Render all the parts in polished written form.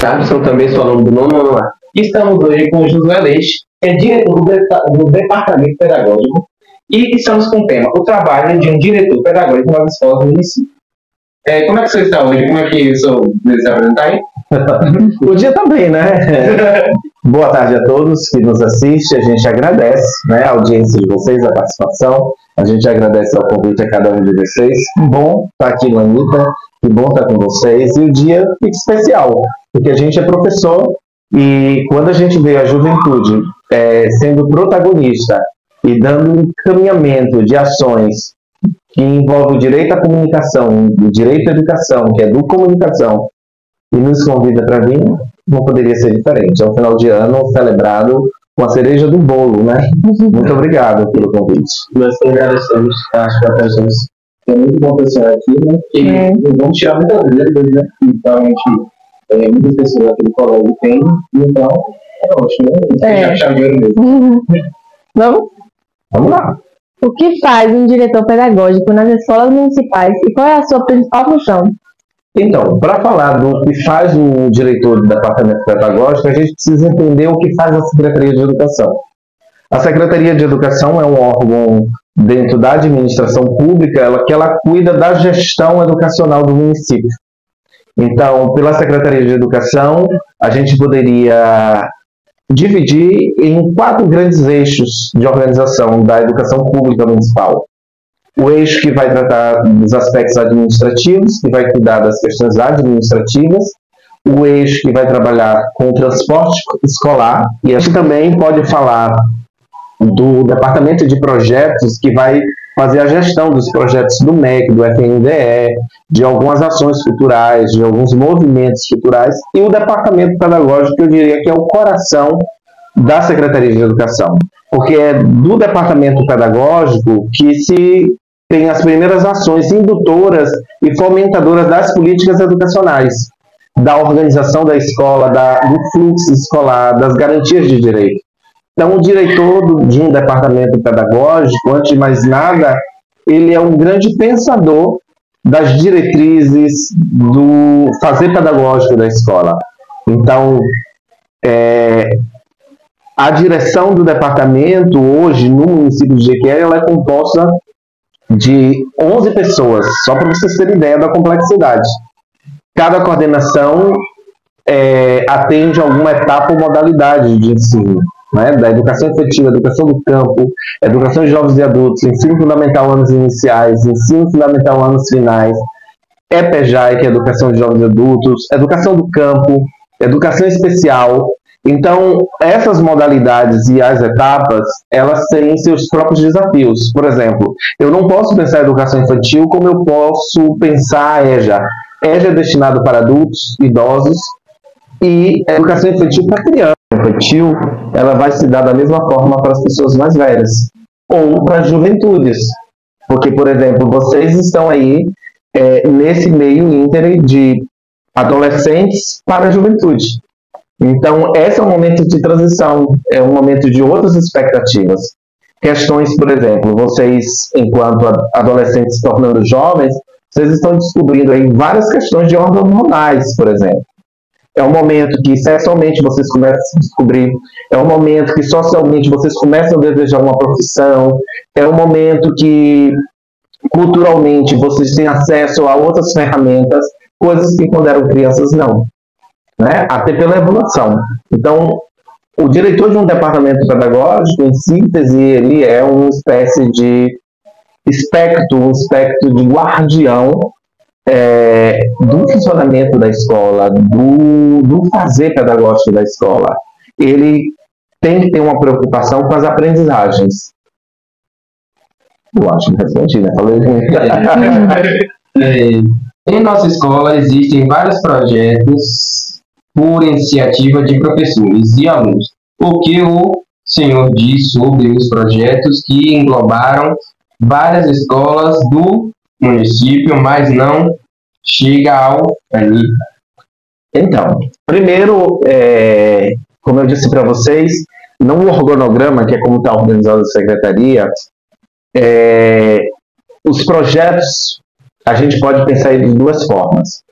Thaleson, também sou aluno do nono ano A. Estamos hoje com o Josué Leite, que é diretor do Departamento Pedagógico, e estamos com o tema, o trabalho de um diretor pedagógico nas escolas do município. Como é que você está hoje? Como é que o senhor se apresentar aí? O dia também, né? Boa tarde a todos que nos assistem. A gente agradece, né, a audiência de vocês, a participação. A gente agradece ao convite a cada um de vocês. Que bom estar aqui, Lanita. Que bom estar com vocês. E o dia fica especial, porque a gente é professor e quando a gente vê a juventude sendo protagonista e dando um encaminhamento de ações que envolve o direito à comunicação, o direito à educação, que é do comunicação, e nos convida para vir, não poderia ser diferente. É um final de ano celebrado com a cereja do bolo, né? Muito obrigado pelo convite. Nós que agradecemos, acho que agradecemos. É muito bom pessoal aqui, né? E vamos tirar muitas dúvidas, né? Realmente, muitas pessoas aqui do colégio têm, então é ótimo, né? É chaveiro mesmo. Vamos lá. O que faz um diretor pedagógico nas escolas municipais e qual é a sua principal função? Então, para falar do que faz um diretor do departamento pedagógico, a gente precisa entender o que faz a Secretaria de Educação. A Secretaria de Educação é um órgão dentro da administração pública que ela cuida da gestão educacional do município. Então, pela Secretaria de Educação, a gente poderia dividir em 4 grandes eixos de organização da educação pública municipal. O eixo que vai tratar dos aspectos administrativos, que vai cuidar das questões administrativas. O eixo que vai trabalhar com o transporte escolar. E a gente também pode falar do departamento de projetos, que vai fazer a gestão dos projetos do MEC, do FNDE, de algumas ações culturais, de alguns movimentos culturais. E o departamento pedagógico, que eu diria que é o coração da Secretaria de Educação. Porque é do departamento pedagógico que se tem as primeiras ações indutoras e fomentadoras das políticas educacionais, da organização da escola, do fluxo escolar, das garantias de direito. Então, o diretor de um departamento pedagógico, antes de mais nada, ele é um grande pensador das diretrizes do fazer pedagógico da escola. Então, a direção do departamento, hoje, no município de Jequié, ela é composta de 11 pessoas, só para vocês terem ideia da complexidade. Cada coordenação atende a alguma etapa ou modalidade de ensino, né? Da educação efetiva, educação do campo, educação de jovens e adultos, ensino fundamental anos iniciais, ensino fundamental anos finais, EPEJAI, que é educação de jovens e adultos, educação do campo, educação especial. Então, essas modalidades e as etapas, elas têm seus próprios desafios. Por exemplo, eu não posso pensar a educação infantil como eu posso pensar a EJA. EJA é destinado para adultos, idosos, e a educação infantil para criança. Infantil, ela vai se dar da mesma forma para as pessoas mais velhas, ou para as juventudes. Porque, por exemplo, vocês estão aí nesse meio íntere de adolescentes para a juventude. Então, esse é um momento de transição, é um momento de outras expectativas. Questões, por exemplo, vocês, enquanto adolescentes se tornando jovens, vocês estão descobrindo aí várias questões de ordem hormonais, por exemplo. É um momento que sexualmente vocês começam a se descobrir, é um momento que socialmente vocês começam a desejar uma profissão, é um momento que culturalmente vocês têm acesso a outras ferramentas, coisas que quando eram crianças não. Né? Até pela evolução. Então, o diretor de um departamento pedagógico, em síntese, ele é uma espécie de espectro de guardião do funcionamento da escola, do fazer pedagógico da escola. Ele tem que ter uma preocupação com as aprendizagens. Eu acho que respondi, né? Falei Em nossa escola existem vários projetos por iniciativa de professores e alunos. O que o senhor diz sobre os projetos que englobaram várias escolas do município, mas não chega ao ANI? Então, primeiro, como eu disse para vocês, no organograma, que é como está organizada a secretaria, os projetos, a gente pode pensar de duas formas.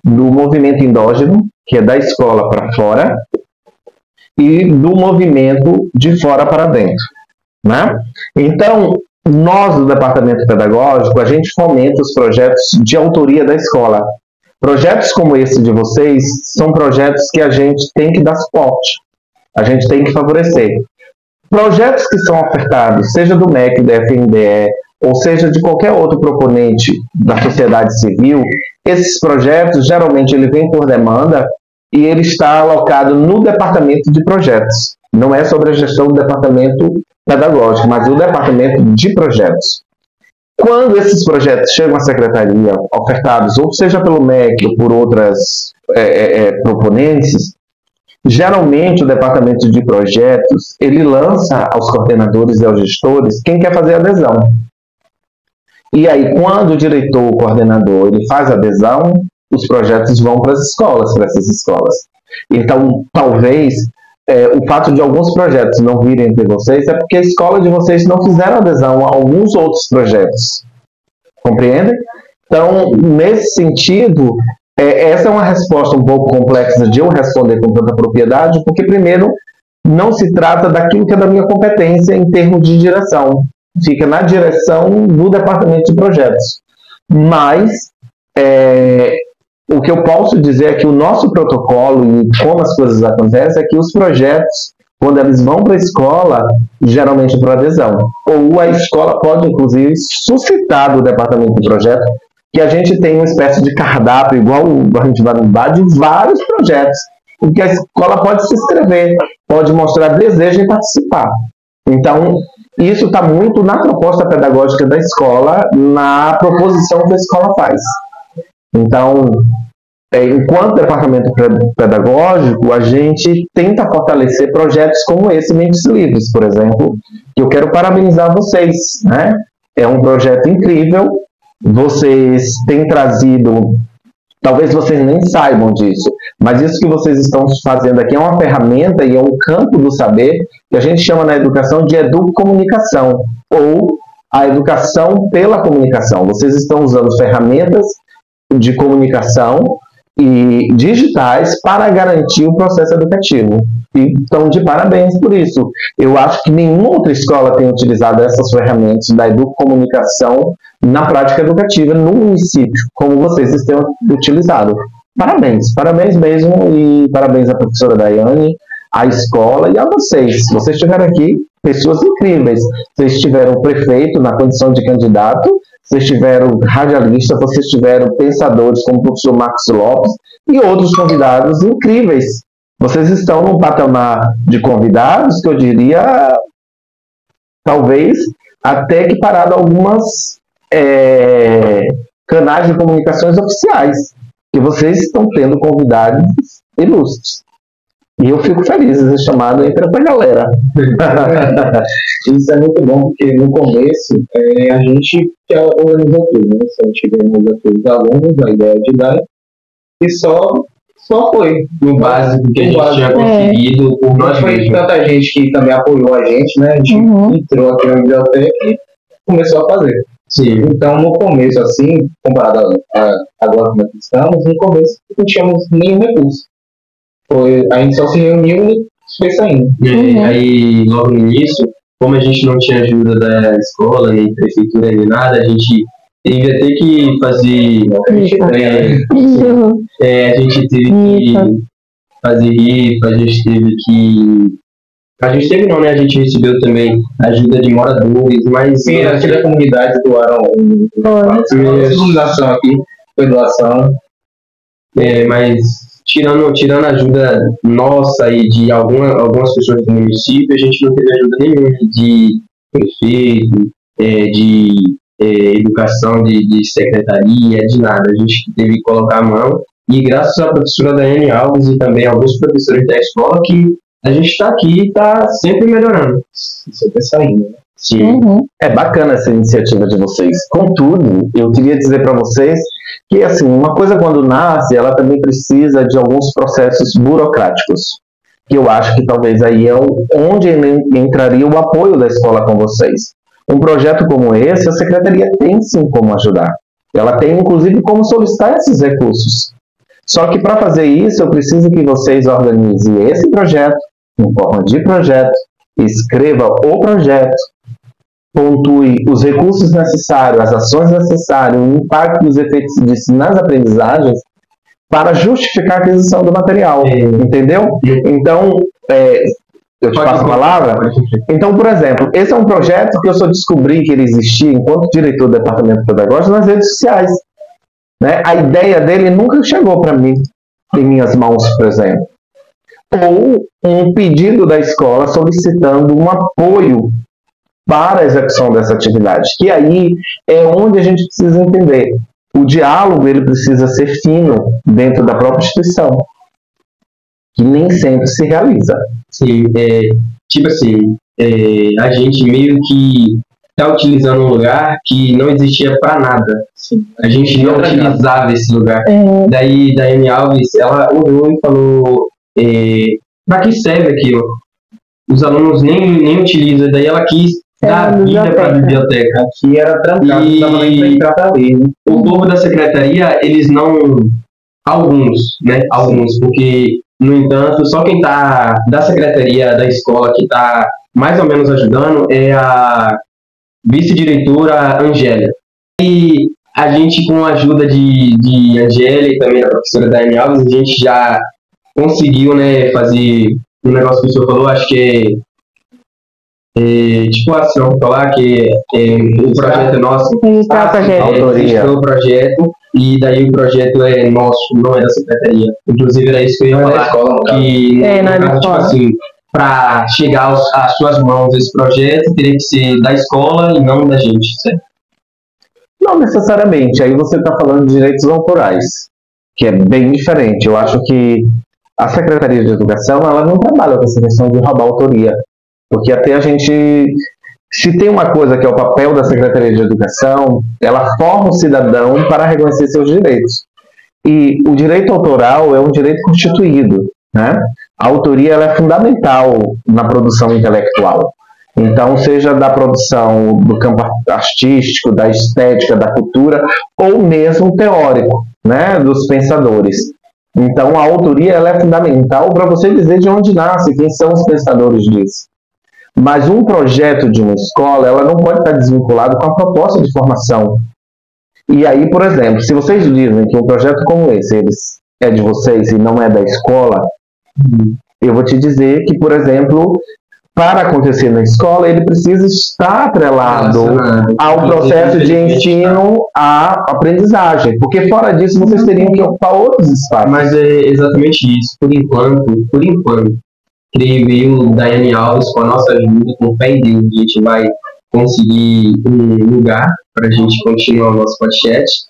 Do movimento endógeno, que é da escola para fora, e do movimento de fora para dentro, né? Então, nós do departamento pedagógico, a gente fomenta os projetos de autoria da escola. Projetos como esse de vocês são projetos que a gente tem que dar suporte, a gente tem que favorecer. Projetos que são ofertados, seja do MEC, da FNDE, ou seja de qualquer outro proponente da sociedade civil, esses projetos, geralmente, ele vem por demanda e ele está alocado no departamento de projetos. Não é sobre a gestão do departamento pedagógico, mas do departamento de projetos. Quando esses projetos chegam à secretaria, ofertados, ou seja pelo MEC ou por outras proponentes, geralmente o departamento de projetos, ele lança aos coordenadores e aos gestores quem quer fazer adesão. E aí, quando o diretor, o coordenador, ele faz adesão, os projetos vão para as escolas, para essas escolas. Então, talvez, o fato de alguns projetos não virem entre vocês é porque a escola de vocês não fizeram adesão a alguns outros projetos. Compreendem? Então, nesse sentido, essa é uma resposta um pouco complexa de eu responder com tanta propriedade, porque, primeiro, não se trata daquilo que é da minha competência em termos de direção. Fica na direção do departamento de projetos. Mas, o que eu posso dizer é que o nosso protocolo e como as coisas acontecem é que os projetos, quando eles vão para a escola, geralmente para adesão. Ou a escola pode, inclusive, suscitar do departamento de projeto que a gente tem uma espécie de cardápio, igual a gente vai no bar, de vários projetos, em que a escola pode se inscrever, pode mostrar desejo em participar. Então, isso está muito na proposta pedagógica da escola, na proposição que a escola faz. Então, enquanto departamento pedagógico, a gente tenta fortalecer projetos como esse Mentes Livres, por exemplo, que eu quero parabenizar vocês, né? É um projeto incrível, vocês têm trazido, talvez vocês nem saibam disso, mas isso que vocês estão fazendo aqui é uma ferramenta e é um campo do saber que a gente chama na educação de educomunicação, ou a educação pela comunicação. Vocês estão usando ferramentas de comunicação e digitais para garantir o processo educativo. E estão de parabéns por isso. Eu acho que nenhuma outra escola tem utilizado essas ferramentas da educomunicação na prática educativa no município, como vocês estão utilizado. Parabéns, parabéns mesmo, e parabéns à professora Daiane, à escola e a vocês. Vocês tiveram aqui pessoas incríveis. Vocês tiveram o prefeito na condição de candidato, vocês tiveram radialistas, vocês tiveram pensadores como o professor Marcos Lopes e outros convidados incríveis. Vocês estão num patamar de convidados que eu diria, talvez, até que parado algumas canais de comunicações oficiais, que vocês estão tendo convidados ilustres. E eu fico feliz de ser chamado aí para essa galera. Isso é muito bom, porque no começo a gente já organizou tudo, né? A gente organizou todos os alunos, a ideia de dar, e só foi. No básico que a gente tinha conseguido por nós foi mesmos. Tanta gente que também apoiou a gente, né? A gente entrou aqui na biblioteca e começou a fazer. Sim. Então, no começo, assim, comparado a agora como é que estamos, no começo não tínhamos nenhum recurso. A gente só se reuniu e foi saindo. Aí, logo no início, como a gente não tinha ajuda da escola, nem prefeitura, nem nada, a gente ia ter que fazer... a gente teve que fazer rifa, a gente teve que... A gente teve não, né? A gente recebeu também ajuda de moradores, mas... Sim, aqui da comunidade doaram a iluminação aqui, foi doação. Mas tirando a ajuda nossa e de algumas pessoas do município, a gente não teve ajuda nenhuma de prefeito, de educação, de secretaria, de nada. A gente teve que colocar a mão, e graças à professora Daiane Alves e também a alguns professores da escola, que a gente está aqui e está sempre melhorando. Sempre saindo, né? Sim. É bacana essa iniciativa de vocês. Contudo, eu queria dizer para vocês que, assim, uma coisa quando nasce, ela também precisa de alguns processos burocráticos, que eu acho que talvez aí é onde entraria o apoio da escola com vocês. Um projeto como esse, a secretaria tem sim como ajudar. Ela tem, inclusive, como solicitar esses recursos. Só que para fazer isso, eu preciso que vocês organizem esse projeto, em forma de projeto, escreva o projeto, pontue os recursos necessários, as ações necessárias, o impacto dos efeitos disso nas aprendizagens, para justificar a aquisição do material, entendeu? Então, eu te passo a palavra. Então, por exemplo, esse é um projeto que eu só descobri que ele existia enquanto diretor do departamento pedagógico nas redes sociais. Né? A ideia dele nunca chegou para mim, em minhas mãos, por exemplo. Ou um pedido da escola solicitando um apoio para a execução dessa atividade. Que aí é onde a gente precisa entender. O diálogo ele precisa ser fino dentro da própria instituição, que nem sempre se realiza. Sim, tipo assim, a gente meio que está utilizando um lugar que não existia para nada. Sim. A gente não utilizava esse lugar. Daí, Daiane Alves, ela olhou e falou, para que serve aquilo? Os alunos nem utilizam. Daí ela quis dar vida para a biblioteca. Aqui era trancado, não dava nem para entrar para ali. O povo da secretaria, eles não... Alguns, porque, no entanto, só quem está da secretaria da escola que está mais ou menos ajudando é a vice-diretora Angélia. E a gente, com a ajuda de Angélia e também da professora Daiane Alves, a gente já conseguiu, né, fazer um negócio que o senhor falou, acho que tipo assim, vamos falar que o projeto é nosso. Registrou o projeto, e daí o projeto é nosso, não é da secretaria. Inclusive era isso que eu ia falar, que tipo assim, para chegar às suas mãos esse projeto teria que ser da escola e não da gente, certo? Não necessariamente, aí você está falando de direitos autorais, que é bem diferente. Eu acho que a Secretaria de Educação ela não trabalha com essa questão de roubar autoria, porque até a gente, se tem uma coisa que é o papel da Secretaria de Educação, ela forma o cidadão para reconhecer seus direitos. E o direito autoral é um direito constituído, né? A autoria ela é fundamental na produção intelectual. Então, seja da produção do campo artístico, da estética, da cultura, ou mesmo teórico, né, dos pensadores. Então, a autoria ela é fundamental para você dizer de onde nasce, quem são os pensadores disso. Mas um projeto de uma escola, ela não pode estar desvinculado com a proposta de formação. E aí, por exemplo, se vocês dizem que um projeto como esse é de vocês e não é da escola, eu vou te dizer que, por exemplo, para acontecer na escola, ele precisa estar atrelado ao processo de ensino à aprendizagem. Porque fora disso, vocês teriam que ocupar outros espaços. Mas é exatamente isso. Por enquanto, creio eu, Daiane Alves, com a nossa ajuda, com fé em Deus, a gente vai conseguir um lugar para a gente continuar o nosso podcast.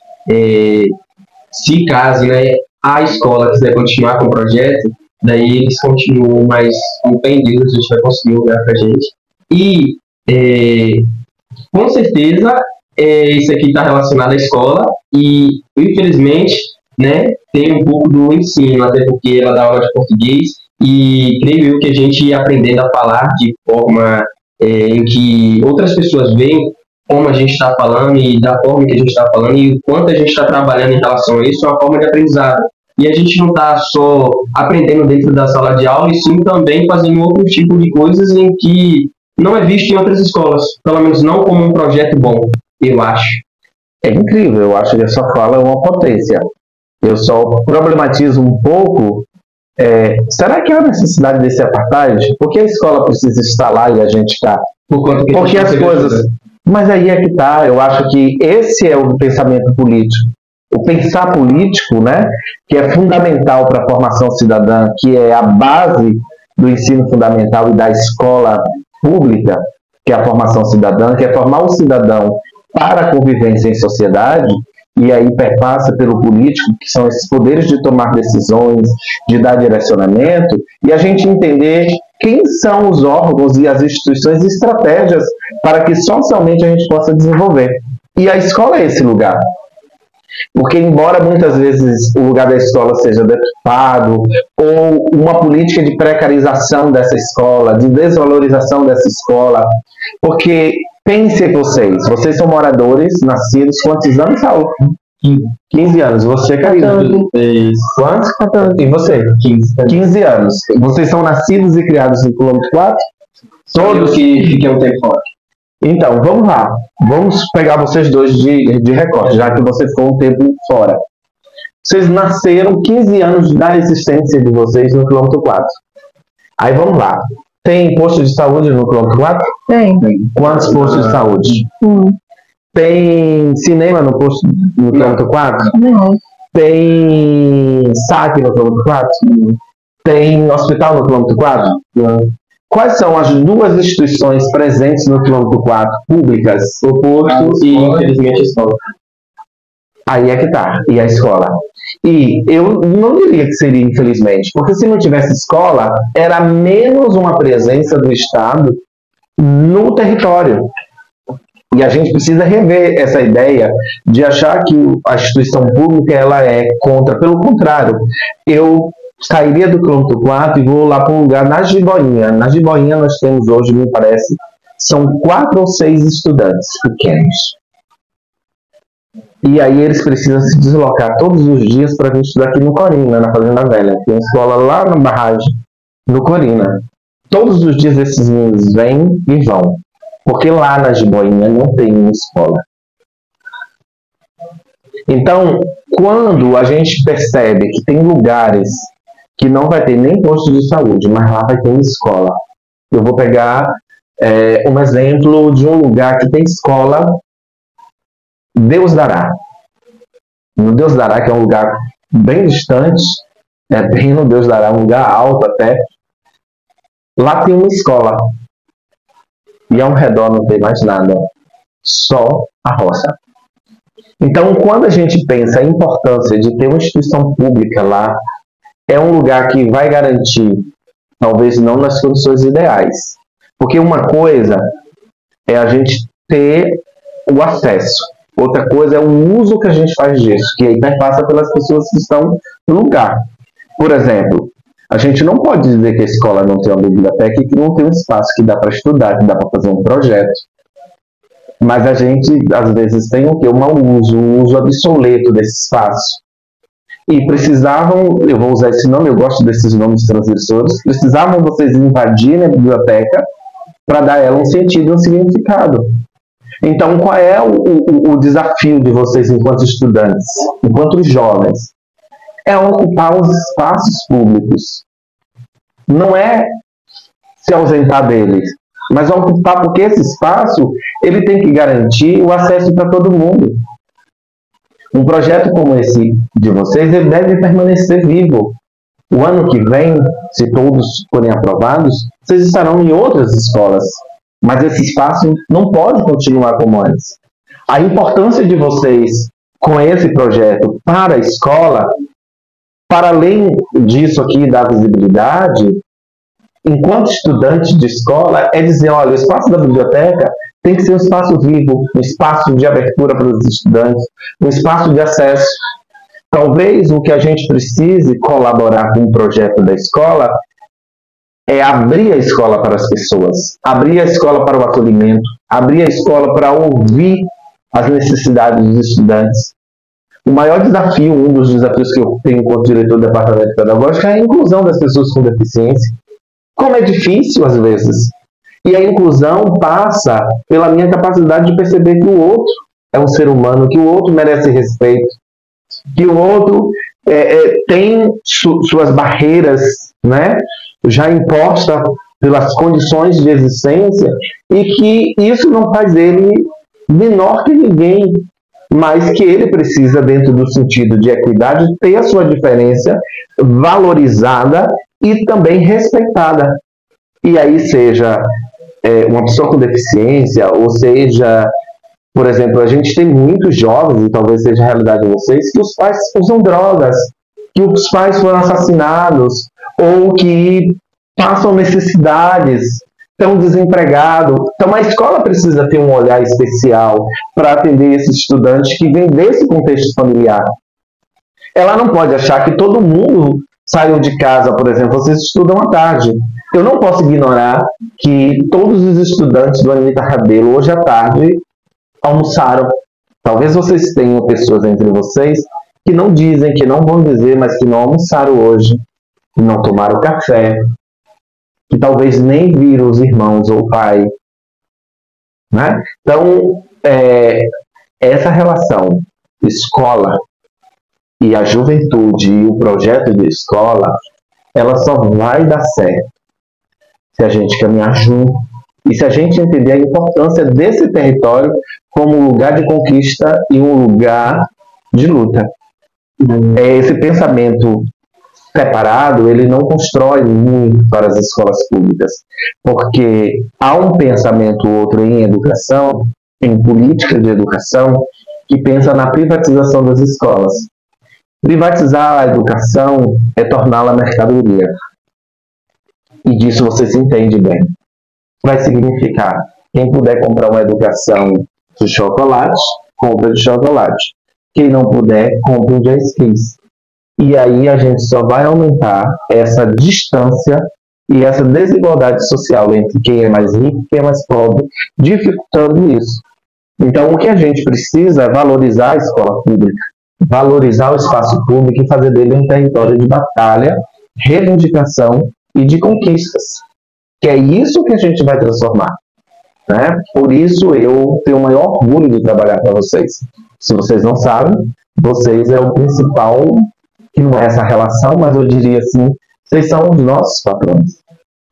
Se caso, né, a escola quiser continuar com o projeto, daí eles continuam, mas com fé em Deus a gente vai conseguir um lugar para a gente. E com certeza isso aqui está relacionado à escola e infelizmente, né, tem um pouco do ensino, até porque ela dá aula de português e creio eu que a gente ia aprendendo a falar de forma em que outras pessoas veem como a gente está falando e da forma que a gente está falando e o quanto a gente está trabalhando em relação a isso, é uma forma de aprendizado. E a gente não está só aprendendo dentro da sala de aula, e sim também fazendo outro tipo de coisas em que não é visto em outras escolas, pelo menos não como um projeto bom, eu acho. É incrível, eu acho que a sua fala é uma potência. Eu só problematizo um pouco, será que há necessidade desse apartheid? Por que a escola precisa estar lá e a gente está? Porque as coisas... Mas aí é que está, eu acho que esse é o pensamento político. O pensar político, né, que é fundamental para a formação cidadã, que é a base do ensino fundamental e da escola pública, que é a formação cidadã, que é formar o cidadão para a convivência em sociedade, e aí perpassa pelo político, que são esses poderes de tomar decisões, de dar direcionamento, e a gente entender quem são os órgãos e as instituições e estratégias para que socialmente a gente possa desenvolver. E a escola é esse lugar. Porque, embora muitas vezes o lugar da escola seja deturpado, ou uma política de precarização dessa escola, de desvalorização dessa escola, porque pense vocês são moradores nascidos quantos anos, Saulo? 15 anos. Você, Karina? 14. Quantos? 14. E você? 15 anos. Vocês são nascidos e criados no quilômetro 4? Todos que fiquem um tempo fora. Então, vamos lá. Vamos pegar vocês dois de recorte, já que você ficou um tempo fora. Vocês nasceram 15 anos da existência de vocês no quilômetro 4. Aí vamos lá. Tem posto de saúde no quilômetro 4? Tem. Quantos postos de saúde? Tem cinema no posto no quilômetro 4? Não. Tem SAC no quilômetro 4? Tem hospital no quilômetro 4? Quais são as duas instituições presentes no quilômetro 4, públicas? O posto e, infelizmente, a escola. Aí é que tá. E a escola? E eu não diria que seria infelizmente, porque se não tivesse escola, era menos uma presença do Estado no território. E a gente precisa rever essa ideia de achar que a instituição pública ela é contra. Pelo contrário, eu sairia do quilômetro 4 e vou lá para um lugar na Jiboinha. Na Jiboinha nós temos hoje, me parece, são 4 ou 6 estudantes pequenos. E aí eles precisam se deslocar todos os dias para vir estudar aqui no Corina, na Fazenda Velha. Tem uma escola lá na barragem, no Corina. Todos os dias esses meninos vêm e vão. Porque lá na Jiboinha não tem uma escola. Então, quando a gente percebe que tem lugares que não vai ter nem posto de saúde, mas lá vai ter uma escola. Eu vou pegar um exemplo de um lugar que tem escola, Deus Dará. No Deus Dará, que é um lugar bem distante, bem no Deus Dará, um lugar alto até, lá tem uma escola. E ao redor não tem mais nada, só a roça. Então, quando a gente pensa a importância de ter uma instituição pública lá, é um lugar que vai garantir, talvez não nas condições ideais. Porque uma coisa é a gente ter o acesso, outra coisa é o uso que a gente faz disso, que aí passa pelas pessoas que estão no lugar. Por exemplo, a gente não pode dizer que a escola não tem uma biblioteca e que não tem um espaço que dá para estudar, que dá para fazer um projeto. Mas a gente, às vezes, tem o quê? Um mau uso, um uso obsoleto desse espaço. E precisavam, eu vou usar esse nome, eu gosto desses nomes transgressores, precisavam vocês invadirem a biblioteca para dar a ela um sentido, um significado. Então, qual é o desafio de vocês enquanto estudantes, enquanto jovens? É ocupar os espaços públicos. Não é se ausentar deles, mas ocupar, porque esse espaço ele tem que garantir o acesso para todo mundo. Um projeto como esse de vocês ele deve permanecer vivo. O ano que vem, se todos forem aprovados, vocês estarão em outras escolas, mas esse espaço não pode continuar como antes. A importância de vocês com esse projeto para a escola, para além disso aqui da visibilidade, enquanto estudante de escola, é dizer, olha, o espaço da biblioteca tem que ser um espaço vivo, um espaço de abertura para os estudantes, um espaço de acesso. Talvez o que a gente precise colaborar com o projeto da escola é abrir a escola para as pessoas, abrir a escola para o acolhimento, abrir a escola para ouvir as necessidades dos estudantes. O maior desafio, um dos desafios que eu tenho como diretor do departamento pedagógico é a inclusão das pessoas com deficiência. Como é difícil às vezes. E a inclusão passa pela minha capacidade de perceber que o outro é um ser humano, que o outro merece respeito, que o outro tem suas barreiras, né, já impostas pelas condições de existência e que isso não faz ele menor que ninguém, mas que ele precisa, dentro do sentido de equidade, ter a sua diferença valorizada e também respeitada. E aí seja uma pessoa com deficiência, ou seja, por exemplo, a gente tem muitos jovens, e talvez seja a realidade de vocês, que os pais usam drogas, que os pais foram assassinados, ou que passam necessidades, estão desempregados. Então a escola precisa ter um olhar especial para atender esses estudantes que vêm desse contexto familiar. Ela não pode achar que todo mundo saiu de casa, por exemplo, vocês estudam à tarde. Eu não posso ignorar que todos os estudantes do Anita Rabelo, hoje à tarde, almoçaram. Talvez vocês tenham pessoas entre vocês que não dizem, que não vão dizer, mas que não almoçaram hoje, que não tomaram café, que talvez nem viram os irmãos ou o pai. Né? Então, essa relação escola e a juventude e o projeto de escola, ela só vai dar certo se a gente caminhar junto e se a gente entender a importância desse território como um lugar de conquista e um lugar de luta. Esse pensamento separado, ele não constrói muito para as escolas públicas, porque há um pensamento outro em educação, em política de educação, que pensa na privatização das escolas. Privatizar a educação é torná-la mercadoria. E disso você se entende bem. Vai significar, quem puder comprar uma educação de chocolate, compra de chocolate. Quem não puder, compra um de skis. E aí a gente só vai aumentar essa distância e essa desigualdade social entre quem é mais rico e quem é mais pobre, dificultando isso. Então, o que a gente precisa é valorizar a escola pública, valorizar o espaço público e fazer dele um território de batalha, reivindicação e de conquistas. Que é isso que a gente vai transformar. Né? Por isso, eu tenho o maior orgulho de trabalhar para vocês. Se vocês não sabem, vocês é o principal, que não é essa relação, mas eu diria assim, vocês são os nossos patrões.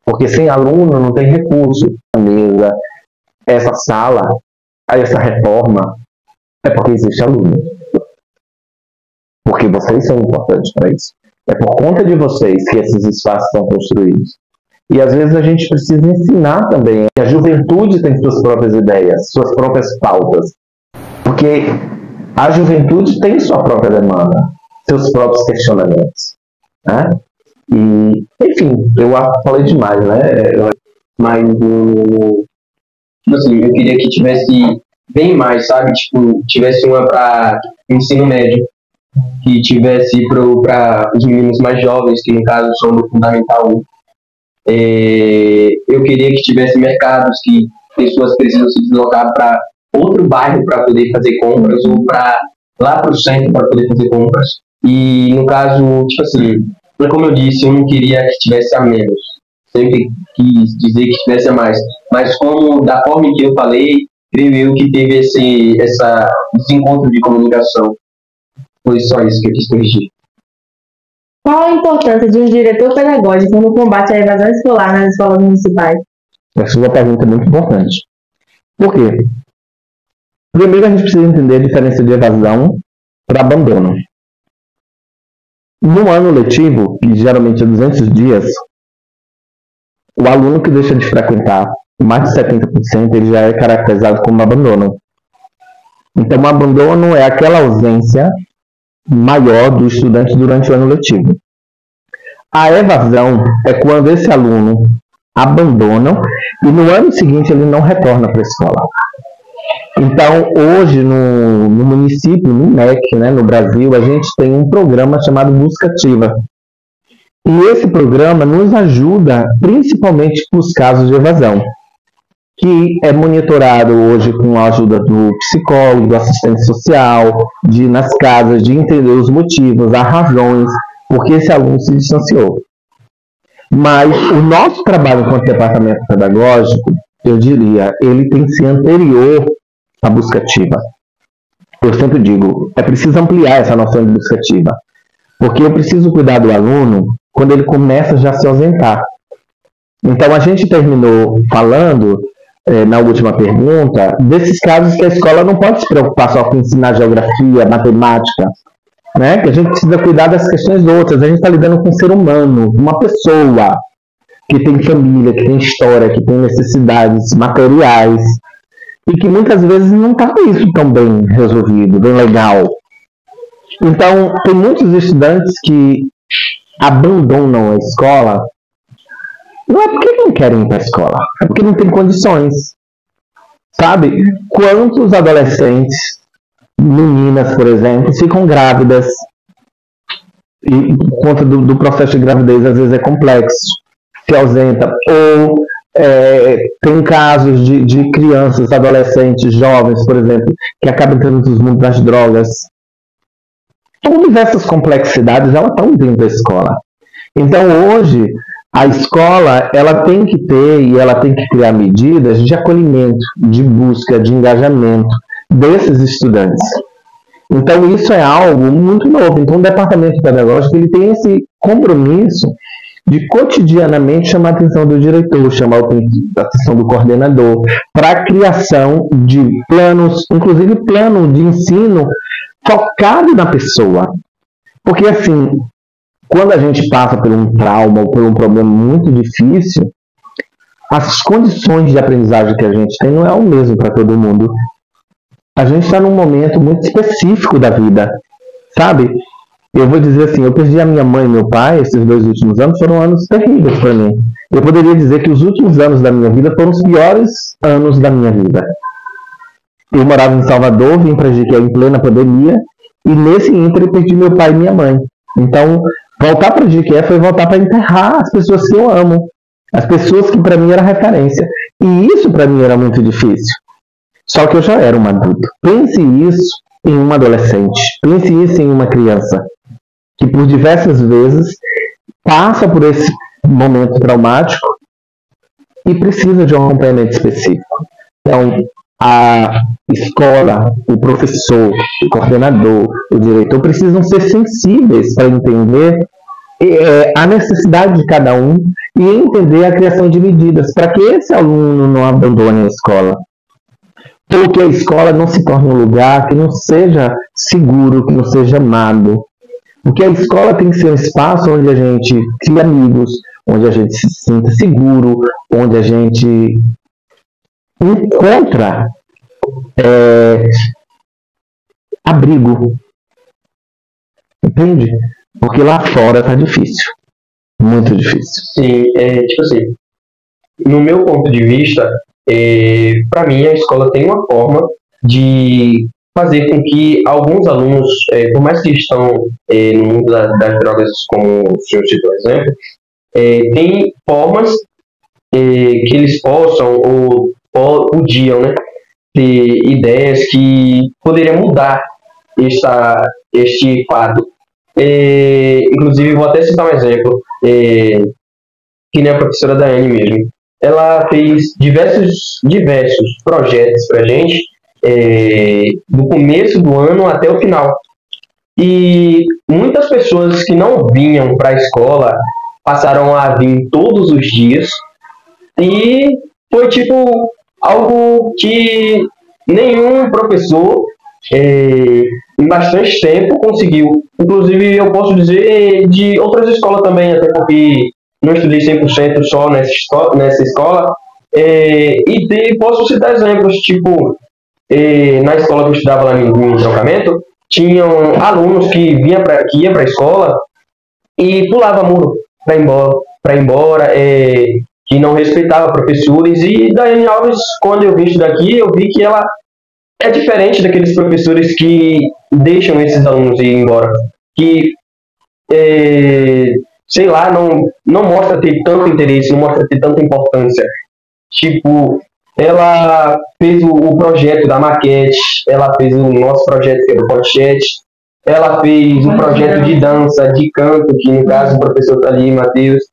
Porque sem aluno não tem recurso, a mesa, essa sala, essa reforma, é porque existe aluno. Porque vocês são importantes para isso. É por conta de vocês que esses espaços são construídos. E às vezes a gente precisa ensinar também que a juventude tem suas próprias ideias, suas próprias pautas. Porque a juventude tem sua própria demanda, seus próprios questionamentos. Né? E, enfim, eu falei demais, né? Mas tipo assim, eu queria que tivesse bem mais, sabe? Tipo, tivesse uma para ensino médio, que tivesse para os meninos mais jovens, que no caso são do Fundamental 1. Eu queria que tivesse mercados que pessoas precisam se deslocar para outro bairro para poder fazer compras, ou para lá para o centro para poder fazer compras. E no caso, tipo assim, como eu disse, eu não queria que tivesse a menos, sempre quis dizer que tivesse a mais, mas como da forma que eu falei, creio eu que teve esse desencontro de comunicação. Foi só isso que eu quis corrigir. Qual a importância de um diretor pedagógico no combate à evasão escolar nas escolas municipais? Essa é uma pergunta muito importante. Por quê? Primeiro, a gente precisa entender a diferença de evasão para abandono. No ano letivo, que geralmente é 200 dias, o aluno que deixa de frequentar mais de 70%, ele já é caracterizado como abandono. Então, o abandono é aquela ausência maior do estudante durante o ano letivo. A evasão é quando esse aluno abandona e no ano seguinte ele não retorna para a escola. Então, hoje no município, no MEC, né, no Brasil, a gente tem um programa chamado Busca Ativa. E esse programa nos ajuda principalmente para os casos de evasão, que é monitorado hoje com a ajuda do psicólogo, do assistente social, de ir nas casas, de entender os motivos, as razões, porque esse aluno se distanciou. Mas o nosso trabalho enquanto departamento pedagógico, eu diria, ele tem que ser anterior à busca ativa. Eu sempre digo, é preciso ampliar essa noção de busca ativa, porque eu preciso cuidar do aluno quando ele começa já a se ausentar. Então, a gente terminou falando, na última pergunta, desses casos que a escola não pode se preocupar só com ensinar geografia, matemática, né? Que a gente precisa cuidar das questões outras. A gente está lidando com um ser humano, uma pessoa que tem família, que tem história, que tem necessidades materiais e que muitas vezes não está com isso tão bem resolvido, bem legal. Então, tem muitos estudantes que abandonam a escola, não é porque não querem ir para a escola, é porque não tem condições. Sabe? Quantos adolescentes, meninas, por exemplo, ficam grávidas e por conta do processo de gravidez às vezes é complexo, se ausenta, ou Tem casos de crianças, adolescentes, jovens, por exemplo, que acabam entrando nos mundos das drogas. Todas essas complexidades, elas estão dentro da escola. Então, hoje, a escola, ela tem que ter e ela tem que criar medidas de acolhimento, de busca, de engajamento desses estudantes. Então, isso é algo muito novo. Então, o departamento pedagógico, ele tem esse compromisso de cotidianamente chamar a atenção do diretor, chamar a atenção do coordenador, para a criação de planos, inclusive plano de ensino focado na pessoa. Porque, assim, quando a gente passa por um trauma ou por um problema muito difícil, as condições de aprendizagem que a gente tem não é o mesmo para todo mundo. A gente está num momento muito específico da vida, sabe? Eu vou dizer assim, eu perdi a minha mãe e meu pai, esses 2 últimos anos foram anos terríveis para mim. Eu poderia dizer que os últimos anos da minha vida foram os piores anos da minha vida. Eu morava em Salvador, vim para Jequié em plena pandemia, e nesse ínterim perdi meu pai e minha mãe. Então, voltar para Jequié foi voltar para enterrar as pessoas que eu amo, as pessoas que para mim era referência. E isso para mim era muito difícil. Só que eu já era um adulto. Pense isso em um adolescente, pense isso em uma criança que por diversas vezes passa por esse momento traumático e precisa de um acompanhamento específico. Então, a escola, o professor, o coordenador, o diretor precisam ser sensíveis para entender a necessidade de cada um e entender a criação de medidas para que esse aluno não abandone a escola. Porque a escola não se torne um lugar que não seja seguro, que não seja amado. Porque a escola tem que ser um espaço onde a gente cria amigos, onde a gente se sinta seguro, onde a gente encontra abrigo. Entende? Porque lá fora tá difícil. Muito difícil. Sim, tipo assim, no meu ponto de vista, para mim a escola tem uma forma de fazer com que alguns alunos, por mais que estão no mundo das drogas, como o senhor citou o exemplo, tem formas que eles possam ou podiam, né, ter ideias que poderiam mudar este quadro. Inclusive, vou até citar um exemplo, que nem a professora Daiane mesmo. Ela fez diversos projetos para a gente, do começo do ano até o final. E muitas pessoas que não vinham para a escola passaram a vir todos os dias. E foi tipo algo que nenhum professor em bastante tempo conseguiu. Inclusive, eu posso dizer de outras escolas também, até porque não estudei 100% só nessa escola. Posso citar exemplos, tipo, na escola que eu estudava lá em Trocamento, tinham alunos que iam para a escola e pulavam muro para ir embora, que não respeitava professores. E Daiane Alves, quando eu vim estudar aqui, eu vi que ela é diferente daqueles professores que deixam esses alunos ir embora, que sei lá, não mostra ter tanto interesse, não mostra ter tanta importância. Tipo, ela fez o projeto da maquete, ela fez o nosso projeto que é do podcast, ela fez um projeto de dança, de canto, que no caso o professor tá ali, Matheus.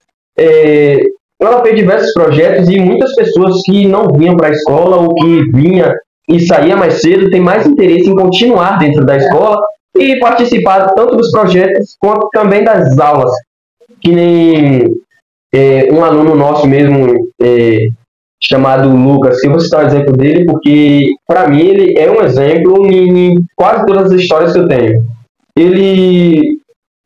Ela fez diversos projetos e muitas pessoas que não vinham para a escola ou que vinha e saía mais cedo tem mais interesse em continuar dentro da escola e participar tanto dos projetos quanto também das aulas. Que nem um aluno nosso mesmo, chamado Lucas, que eu vou citar o exemplo dele, porque para mim ele é um exemplo em quase todas as histórias que eu tenho. Ele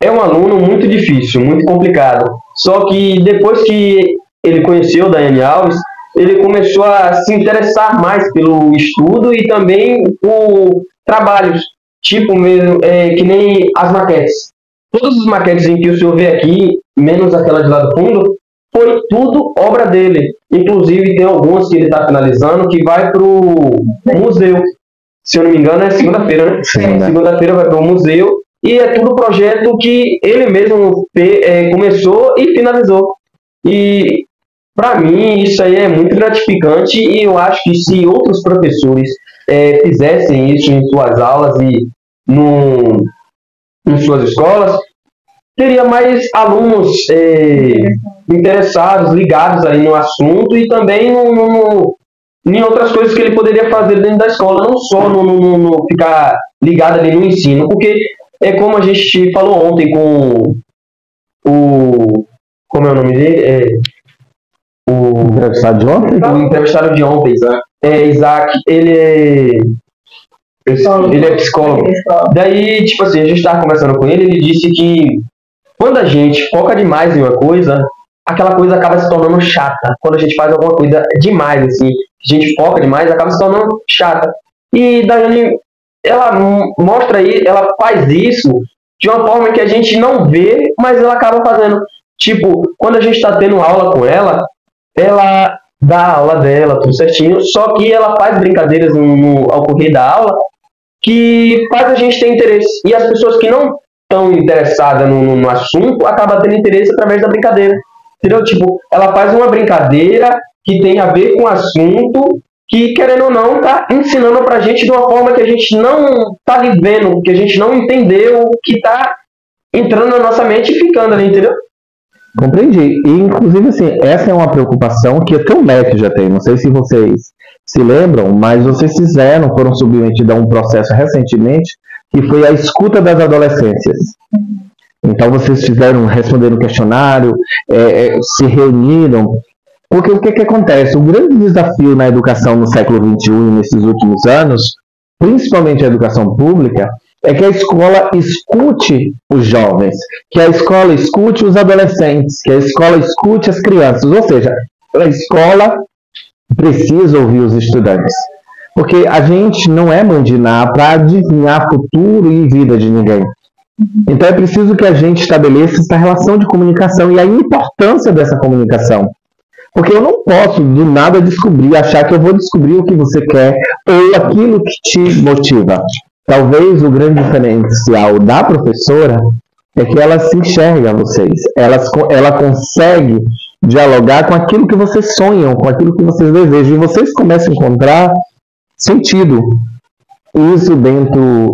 é um aluno muito difícil, muito complicado, só que depois que ele conheceu Daiane Alves, ele começou a se interessar mais pelo estudo e também por trabalhos, tipo mesmo, que nem as maquetes. Todas as maquetes em que o senhor vê aqui, menos aquela de lá do fundo, foi tudo obra dele. Inclusive, tem algumas que ele está finalizando que vai para o museu. Se eu não me engano, é segunda-feira, né? Sim, né? Segunda-feira vai para o museu. E é tudo projeto que ele mesmo começou e finalizou. E Para mim, isso aí é muito gratificante e eu acho que se outros professores fizessem isso em suas aulas e em suas escolas, teria mais alunos interessados, ligados aí no assunto e também em outras coisas que ele poderia fazer dentro da escola, não só no ficar ligado ali no ensino, porque é como a gente falou ontem com como é o nome dele? O entrevistado de ontem? O entrevistado de ontem, Isaac. Isaac, ele é psicólogo. Daí, tipo assim, a gente estava conversando com ele disse que quando a gente foca demais em uma coisa, aquela coisa acaba se tornando chata. Quando a gente faz alguma coisa demais, assim, a gente foca demais, acaba se tornando chata. E Daiane, ela mostra aí, ela faz isso de uma forma que a gente não vê, mas ela acaba fazendo. Tipo, quando a gente está tendo aula com ela dá a aula dela, tudo certinho, só que ela faz brincadeiras ao correr da aula que faz a gente ter interesse. E as pessoas que não estão interessadas no assunto acabam tendo interesse através da brincadeira. Entendeu? Tipo, ela faz uma brincadeira que tem a ver com o assunto que, querendo ou não, tá ensinando pra gente de uma forma que a gente não tá ali vendo, que a gente não entendeu, que tá entrando na nossa mente e ficando ali, entendeu? Compreendi. E, inclusive, assim, essa é uma preocupação que até o MEC já tem. Não sei se vocês se lembram, mas vocês foram submetidos a um processo recentemente, que foi a escuta das adolescências. Então, vocês responderam um questionário, se reuniram. Porque o que acontece? O grande desafio na educação no século XXI, nesses últimos anos, principalmente a educação pública, é que a escola escute os jovens, que a escola escute os adolescentes, que a escola escute as crianças. Ou seja, a escola precisa ouvir os estudantes. Porque a gente não é mandinar para adivinhar futuro e vida de ninguém. Então é preciso que a gente estabeleça essa relação de comunicação e a importância dessa comunicação. Porque eu não posso do nada achar que eu vou descobrir o que você quer ou aquilo que te motiva. Talvez o grande diferencial da professora é que ela se enxerga vocês. Ela consegue dialogar com aquilo que vocês sonham, com aquilo que vocês desejam. E vocês começam a encontrar sentido. Isso dentro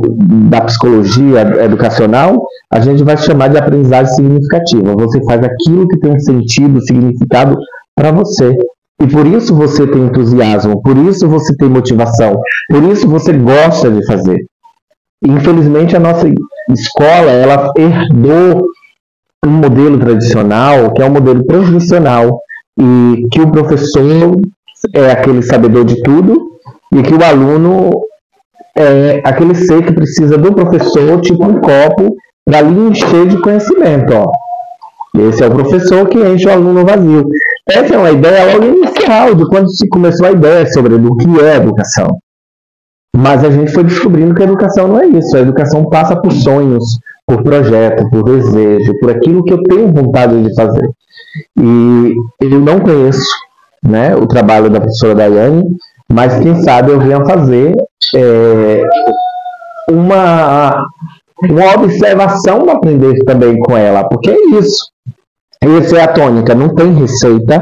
da psicologia educacional, a gente vai chamar de aprendizagem significativa. Você faz aquilo que tem um sentido, significado para você. E por isso você tem entusiasmo, por isso você tem motivação, por isso você gosta de fazer. Infelizmente, a nossa escola, ela herdou um modelo tradicional, que é um modelo profissional, e que o professor é aquele sabedor de tudo, e que o aluno é aquele ser que precisa do professor, tipo um copo, para lhe encher de conhecimento. Ó. Esse é o professor que enche o aluno vazio. Essa é uma ideia logo inicial, de quando se começou a ideia sobre o que é educação. Mas a gente foi descobrindo que a educação não é isso. A educação passa por sonhos, por projeto, por desejo, por aquilo que eu tenho vontade de fazer. E eu não conheço, né, o trabalho da professora Daiane, mas quem sabe eu venha fazer uma observação para aprender também com ela, porque é isso. Essa é a tônica, não tem receita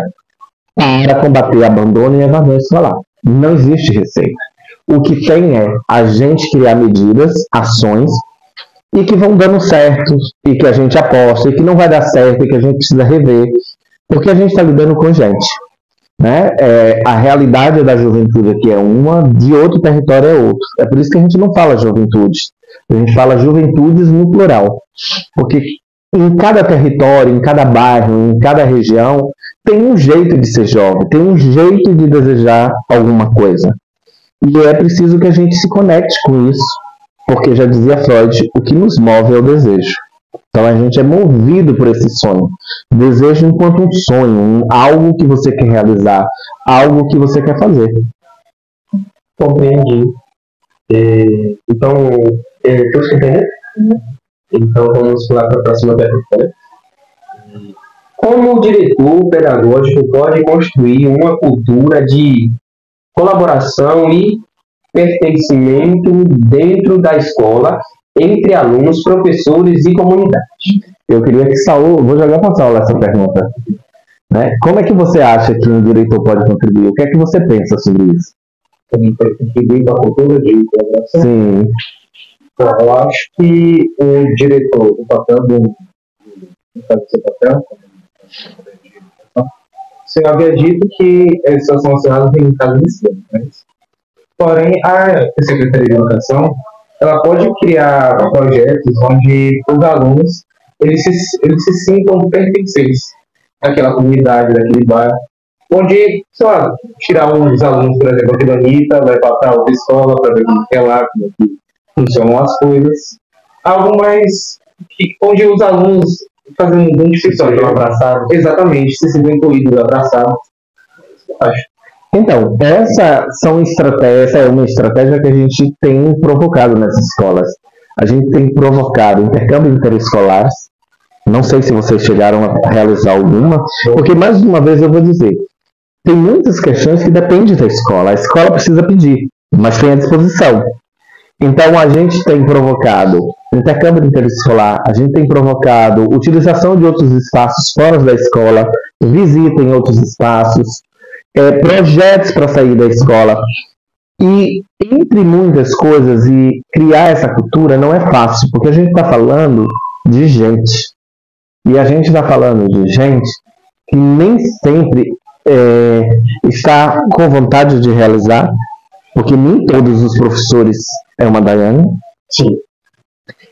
para combater abandono e evasão escolar. Não existe receita. O que tem é a gente criar medidas, ações, e que vão dando certo, e que a gente aposta, e que não vai dar certo, e que a gente precisa rever, porque a gente está lidando com gente. Né? A realidade da juventude aqui é uma, de outro território é outro. É por isso que a gente não fala juventude, a gente fala juventudes no plural, porque em cada território, em cada bairro, em cada região, tem um jeito de ser jovem, tem um jeito de desejar alguma coisa. E é preciso que a gente se conecte com isso, porque já dizia Freud, o que nos move é o desejo. Então a gente é movido por esse sonho. Desejo enquanto um sonho, algo que você quer realizar, algo que você quer fazer. Compreendi. Então, todos entenderam? Então vamos lá para a próxima pergunta. Como o diretor pedagógico pode construir uma cultura de colaboração e pertencimento dentro da escola, entre alunos, professores e comunidade? Eu queria que Saul, vou jogar para Saul essa pergunta. Né? Como é que você acha que um diretor pode contribuir? O que é que você pensa sobre isso? Contribuir com a cultura de colaboração. Sim. Bom, eu acho que o diretor, o papel do seu papel, você havia dito que eles são relacionados em casos de ensino, né? Porém, a Secretaria de Educação, ela pode criar projetos onde os alunos eles se sintam pertencentes àquela comunidade, daquele bairro, onde, sei lá, tirar uns alunos, por exemplo, aqui da Anitta, levar para outra escola para ver como é lá, como é que funcionam as coisas. Algo mais onde os alunos fazem um se sentem abraçados. Exatamente, se sentem incluídos, abraçados. Acho. Então, essa é uma estratégia que a gente tem provocado nessas escolas. A gente tem provocado intercâmbio interescolar. Não sei se vocês chegaram a realizar alguma, porque, mais uma vez, eu vou dizer, tem muitas questões que dependem da escola. A escola precisa pedir, mas tem à disposição. Então, a gente tem provocado intercâmbio interescolar, a gente tem provocado utilização de outros espaços fora da escola, visita em outros espaços, projetos para sair da escola. E, entre muitas coisas, e criar essa cultura não é fácil, porque a gente está falando de gente. E a gente está falando de gente que nem sempre está com vontade de realizar, porque nem todos os professores é uma Daiane. Sim.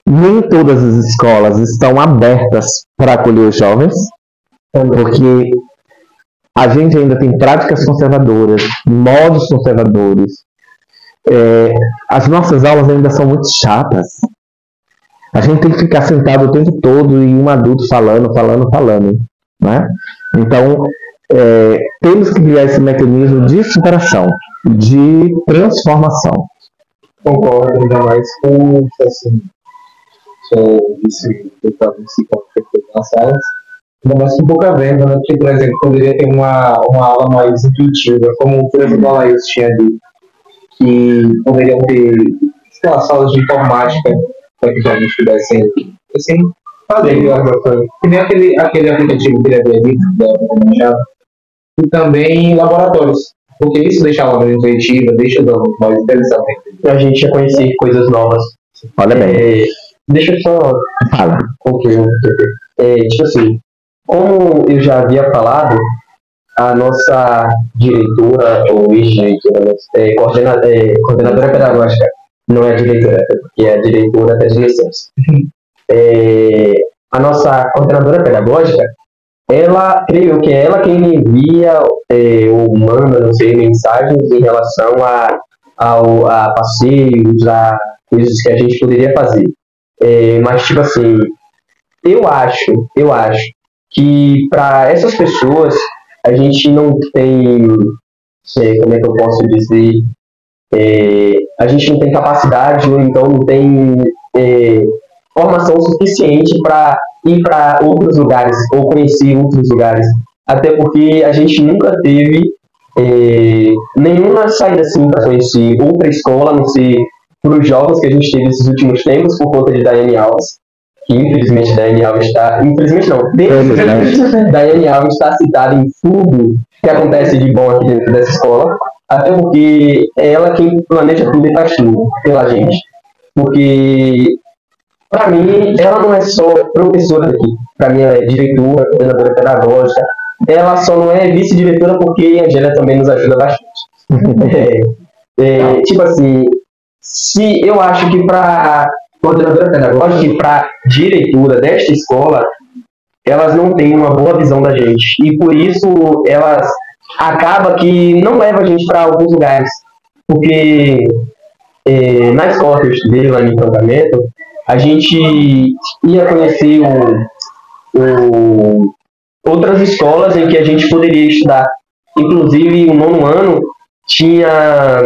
Nem todas as escolas estão abertas para acolher os jovens, porque a gente ainda tem práticas conservadoras, modos conservadores. As nossas aulas ainda são muito chatas. A gente tem que ficar sentado o tempo todo e um adulto falando, né? Então, temos que criar esse mecanismo de superação, de transformação. Concordo ainda mais com assim, nas salas, ainda mais com pouca verba, né? Porque, por exemplo, poderia ter uma aula mais intuitiva, como, por exemplo, a Laís tinha dito, que poderiam ter, sei lá, salas de informática para que os alunos pudessem, assim, fazer as que nem aquele aplicativo que ele havia dito, da e também laboratórios, porque isso deixa a aula mais intuitiva, deixa os alunos mais interessados. A gente ia conhecer coisas novas. Olha bem. Deixa eu só concluir. Tipo assim, como eu já havia falado, a nossa diretora, ou ex-diretora, coordenadora pedagógica, não é diretora, porque é a diretora da adolescência. A nossa coordenadora pedagógica, ela, creio que é ela quem me envia ou manda, não sei, mensagens em relação a passeios, a coisas que a gente poderia fazer. Mas, tipo assim, eu acho que para essas pessoas a gente não tem, como é que eu posso dizer, a gente não tem capacidade ou então não tem formação suficiente para ir para outros lugares ou conhecer outros lugares. Até porque a gente nunca teve nenhuma saída assim para conhecer outra escola, a não ser para os jogos que a gente teve nesses últimos tempos por conta de Daiane Alves, que infelizmente Daiane Alves está... Infelizmente não, Daiane Alves está citada em tudo que acontece de bom aqui dentro dessa escola, até porque é ela quem planeja tudo e faz tudo pela gente. Porque, para mim, ela não é só professora daqui. Para mim, ela é diretora, coordenadora pedagógica. Ela só não é vice-diretora porque a Angélia também nos ajuda bastante. Tipo assim, se eu acho que para coordenadora pedagógica e para diretora desta escola, elas não têm uma boa visão da gente. E por isso, elas acabam que não levam a gente para alguns lugares. Porque na escola que eu estudei, lá no encantamento, a gente ia conhecer outras escolas em que a gente poderia estudar. Inclusive, o 9º ano tinha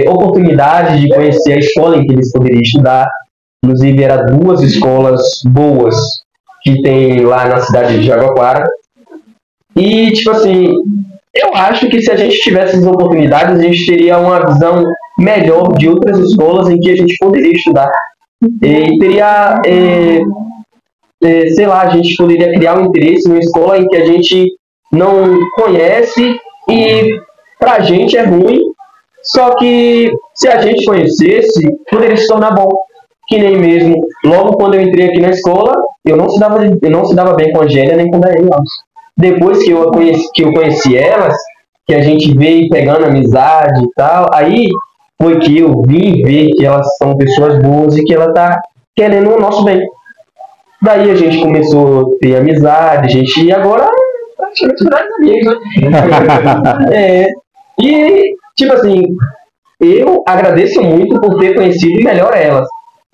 oportunidade de conhecer a escola em que eles poderiam estudar. Inclusive, eram 2 escolas boas que tem lá na cidade de Jaguaquara. E, tipo assim, eu acho que se a gente tivesse essas oportunidades, a gente teria uma visão melhor de outras escolas em que a gente poderia estudar. E teria, sei lá, a gente poderia criar um interesse numa escola em que a gente não conhece e pra gente é ruim, só que se a gente conhecesse, poderia se tornar bom. Que nem mesmo, logo quando eu entrei aqui na escola, eu não se dava bem com a Angélia nem com a Daniela. Depois que eu conheci elas, que a gente veio pegando amizade e tal, aí foi que eu vim ver que elas são pessoas boas e que ela tá querendo o nosso bem. Daí a gente começou a ter amizade, e agora praticamente melhores amigos, né? E, tipo assim, eu agradeço muito por ter conhecido melhor elas.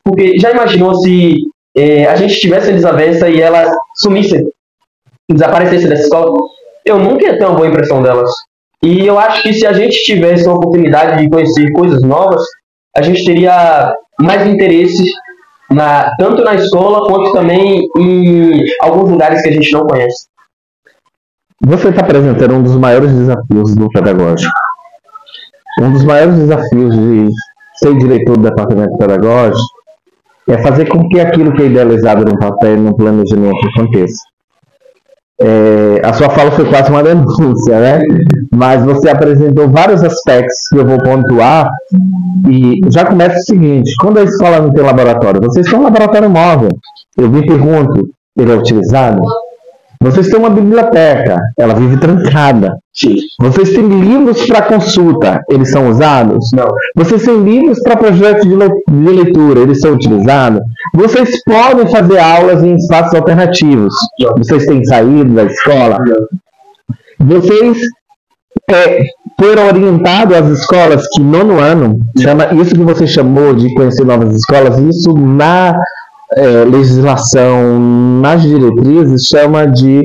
Porque já imaginou se a gente tivesse desavença e elas sumissem, desaparecessem dessa escola? Eu nunca ia ter uma boa impressão delas. E eu acho que se a gente tivesse a oportunidade de conhecer coisas novas, a gente teria mais interesse tanto na escola quanto também em alguns lugares que a gente não conhece. Você está apresentando um dos maiores desafios do pedagógico. Um dos maiores desafios de ser diretor do departamento pedagógico é fazer com que aquilo que é idealizado no papel e no planejamento aconteça. A sua fala foi quase uma denúncia, né? Mas você apresentou vários aspectos que eu vou pontuar e já começa o seguinte: quando a escola não tem laboratório, vocês têm um laboratório móvel, eu me pergunto, ele é utilizado? Vocês têm uma biblioteca, ela vive trancada. Sim. Vocês têm livros para consulta, eles são usados? Não. Vocês têm livros para projetos de leitura, eles são utilizados? Vocês podem fazer aulas em espaços alternativos? Não. Vocês têm saído da escola? Não. Vocês foram orientados às escolas que nono ano, isso que você chamou de conhecer novas escolas, isso na legislação, nas diretrizes, chama de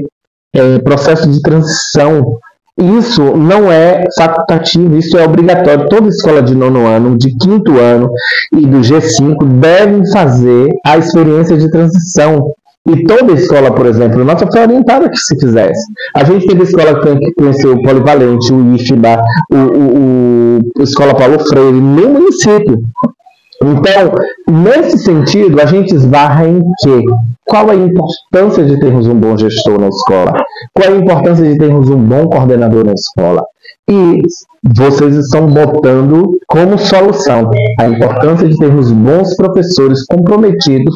processo de transição. Isso não é facultativo, isso é obrigatório. Toda escola de nono ano, de quinto ano e do G5 devem fazer a experiência de transição. E toda escola, por exemplo, nossa foi orientada que se fizesse. A gente teve escola que conheceu o Polivalente, o IFBA, o Escola Paulo Freire, no município. Então, nesse sentido, a gente esbarra em quê? Qual a importância de termos um bom gestor na escola? Qual a importância de termos um bom coordenador na escola? E vocês estão botando como solução a importância de termos bons professores comprometidos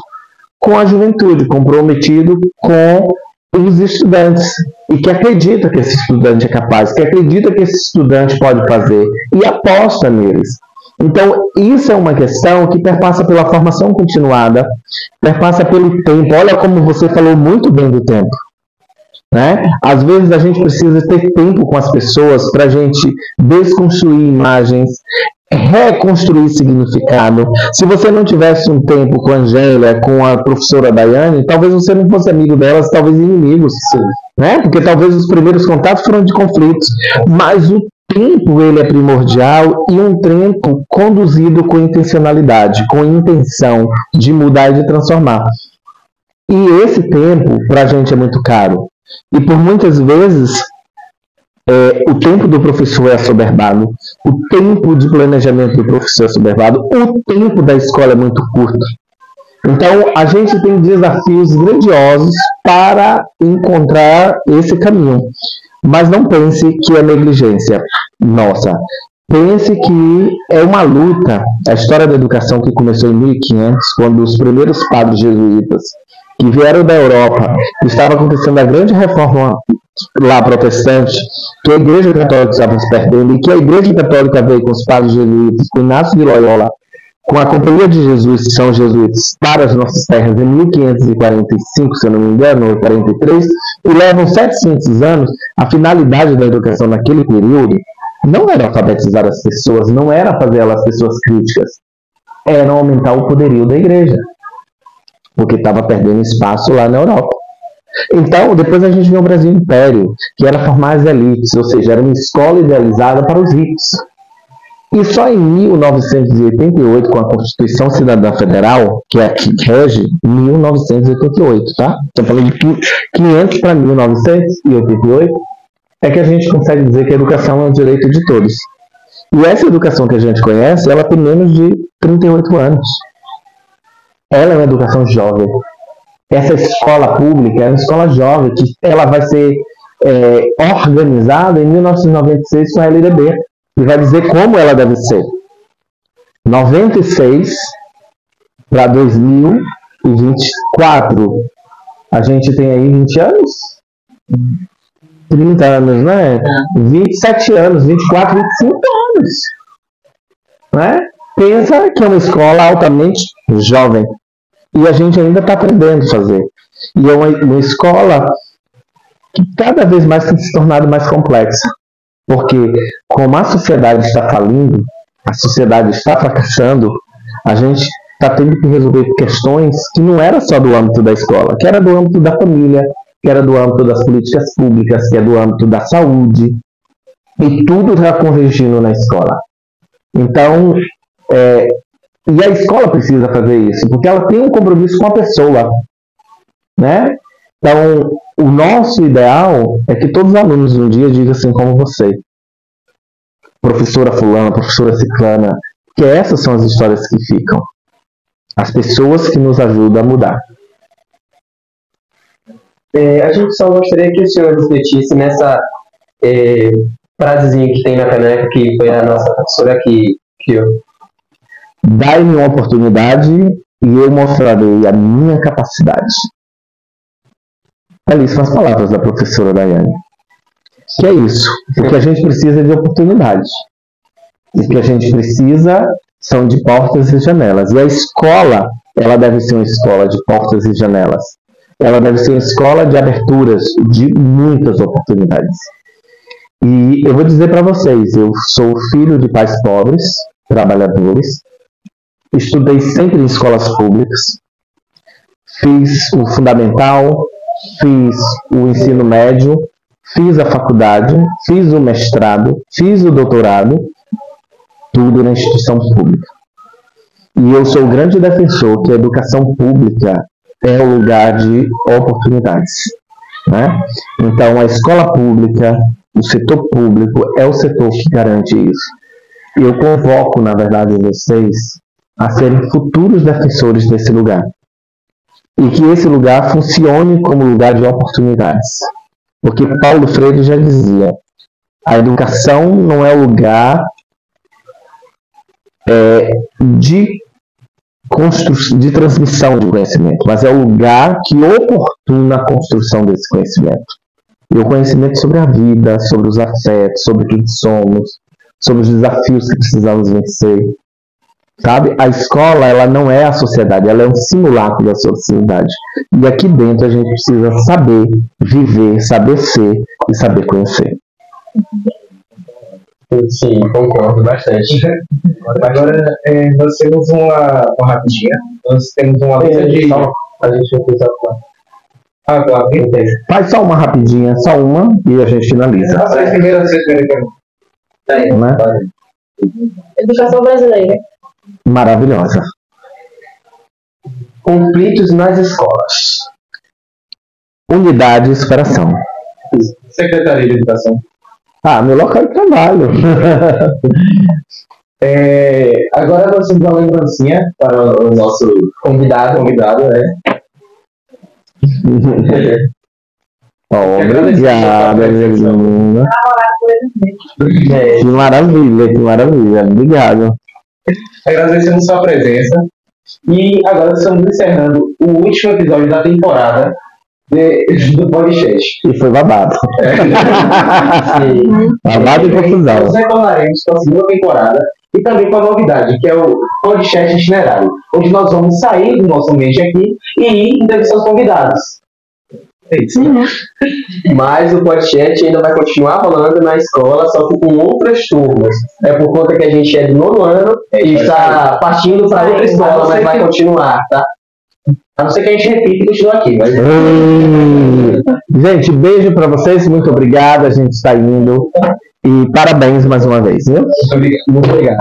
com a juventude, comprometidos com os estudantes, e que acredita que esse estudante é capaz, que acredita que esse estudante pode fazer, e aposta neles. Então, isso é uma questão que perpassa pela formação continuada, perpassa pelo tempo. Olha como você falou muito bem do tempo, né? Às vezes a gente precisa ter tempo com as pessoas para a gente desconstruir imagens, reconstruir significado. Se você não tivesse um tempo com a Angélia, com a professora Daiane, talvez você não fosse amigo delas, talvez inimigos, né? Porque talvez os primeiros contatos foram de conflitos, mas o tempo ele é primordial, e um tempo conduzido com intencionalidade, com intenção de mudar e de transformar. E esse tempo para a gente é muito caro. E por muitas vezes o tempo do professor é assoberbado, o tempo de planejamento do professor é assoberbado, o tempo da escola é muito curto. Então a gente tem desafios grandiosos para encontrar esse caminho. Mas não pense que é negligência nossa. Pense que é uma luta. A história da educação que começou em 1500, quando os primeiros padres jesuítas que vieram da Europa, estava acontecendo a grande reforma lá protestante, que a Igreja Católica estava se perdendo, e que a Igreja Católica veio com os padres jesuítas, com Inácio de Loyola, com a Companhia de Jesus, que são jesuítas, para as nossas terras em 1545, se eu não me engano, ou 43, e levam 700 anos. A finalidade da educação naquele período não era alfabetizar as pessoas, não era fazer elas pessoas críticas, era aumentar o poderio da igreja, porque estava perdendo espaço lá na Europa. Então, depois a gente viu o Brasil Império, que era formar as elites, ou seja, era uma escola idealizada para os ricos. E só em 1988, com a Constituição Cidadã Federal, que é a que rege, 1988, tá? Estou falando de 500 para 1988, é que a gente consegue dizer que a educação é um direito de todos. E essa educação que a gente conhece, ela tem menos de 38 anos. Ela é uma educação jovem. Essa escola pública é uma escola jovem, que ela vai ser organizada em 1996 com a LDB, e vai dizer como ela deve ser. 96 para 2024. A gente tem aí 20 anos? 30 anos, né? 27 anos, 24, 25 anos. Né? Pensa que é uma escola altamente jovem. E a gente ainda está aprendendo a fazer. E é uma escola que cada vez mais tem se tornado mais complexa. Porque como a sociedade está falindo, a sociedade está fracassando, a gente está tendo que resolver questões que não era só do âmbito da escola, que era do âmbito da família, que era do âmbito das políticas públicas, que é do âmbito da saúde, e tudo está convergindo na escola. Então, e a escola precisa fazer isso, porque ela tem um compromisso com a pessoa, né? Então, o nosso ideal é que todos os alunos um dia digam assim como você, professora fulana, professora ciclana, que essas são as histórias que ficam, as pessoas que nos ajudam a mudar. A gente só gostaria que o senhor refletisse nessa frasezinha que tem na caneca, que foi a nossa professora que criou. Dai-me uma oportunidade e eu mostrarei a minha capacidade. Ali são as palavras da professora Daiane. Que é isso. O que a gente precisa é de oportunidade. O que a gente precisa são de portas e janelas. E a escola, ela deve ser uma escola de portas e janelas. Ela deve ser uma escola de aberturas, de muitas oportunidades. E eu vou dizer para vocês, eu sou filho de pais pobres, trabalhadores, estudei sempre em escolas públicas, fiz o fundamental, fiz o ensino médio, fiz a faculdade, fiz o mestrado, fiz o doutorado, tudo na instituição pública. E eu sou o grande defensor que a educação pública é o lugar de oportunidades, né? Então, a escola pública, o setor público é o setor que garante isso. E eu convoco, na verdade, vocês a serem futuros defensores desse lugar. E que esse lugar funcione como lugar de oportunidades. Porque Paulo Freire já dizia, a educação não é o lugar de transmissão de conhecimento, mas é o lugar que oportuna a construção desse conhecimento. E o conhecimento sobre a vida, sobre os afetos, sobre quem somos, sobre os desafios que precisamos vencer. Sabe? A escola, ela não é a sociedade, ela é um simulacro da sociedade. E aqui dentro a gente precisa saber viver, saber ser e saber conhecer. Sim, concordo bastante. Agora, nós temos uma rapidinha. Nós temos uma lista de... A gente não precisa falar. Claro. Faz só uma rapidinha, só uma, e a gente finaliza. Passa as primeiras três. Né? Educação brasileira. Maravilhosa. Conflitos nas escolas. Unidade e superação. Secretaria de Educação. Meu local de trabalho. Agora nós temos uma lembrancinha para o nosso convidado, né? Obrigado, minha linda. Que maravilha. Obrigado. Agradecemos sua presença. E agora estamos encerrando o último episódio da temporada do podcast. E foi babado. Babado e confusão. Nós retornaremos com a segunda temporada e também com a novidade, que é o podcast itinerário, onde nós vamos sair do nosso ambiente aqui e ir entrevistar os convidados. É isso. Mas o podcast ainda vai continuar rolando na escola, só que com outras turmas. É por conta que a gente é do 9º ano e está partindo para outra escola, mas vai continuar, tá? A não ser que a gente repita e continue aqui. Mas... Gente, beijo para vocês, muito obrigado. A gente está indo. E parabéns mais uma vez, viu? Muito obrigado.